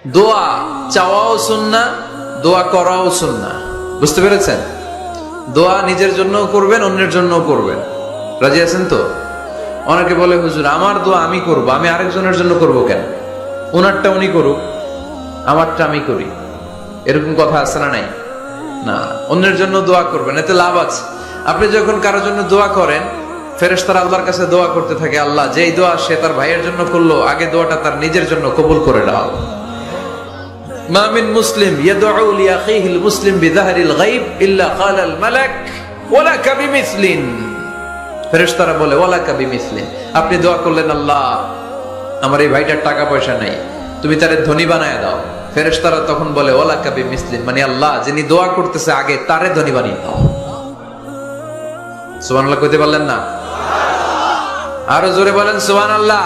দোয়া চাওয়াও সুন্নাহ, দোয়া করাও সুন্নাহ। বুঝতে পেরেছেন? দোয়া নিজের জন্য করবেন, অন্যের জন্য করবেন। রাজি আছেন তো? অনেকে বলে, হুজুর আমার দোয়া আমি করব, আমি আরেকজনের জন্য করব কেন? ওনারটা উনি করুক, আমারটা আমি করি। এরকম কথা আছে না? নাই না, অন্যের জন্য দোয়া করবেন, এতে লাভ আছে। আপনি যখন কারোর জন্য দোয়া করেন, ফেরেশতারা আল্লাহর কাছে দোয়া করতে থাকে, আল্লাহ যেই দোয়া সে তার ভাইয়ের জন্য করলো, আগে দোয়াটা তার নিজের জন্য কবুল করে দাও। মা মিন মুসলিম ইয়াদউ লিআখিহিল মুসলিম বিযাহরিল গায়ব ইল্লা ক্বালাল মালাক ওয়ালাকা বিমিসলিন। ফেরেশতারা বলে ওয়ালাকা বিমিসলিন, আপনি দোয়া করলেন, আল্লাহ আমার এই ভাইটার টাকা পয়সা নেই, তুমি তারে ধনী বানায় দাও। ফেরেশতারা তখন বলে ওয়ালাকা বিমিসলিন, মানে আল্লাহ যিনি দোয়া করতেছে আগে তারে ধনী বানিয়ে দাও। সুবহানাল্লাহ কইতে পারলেন না? আরো জোরে বলেন সুবহানাল্লাহ।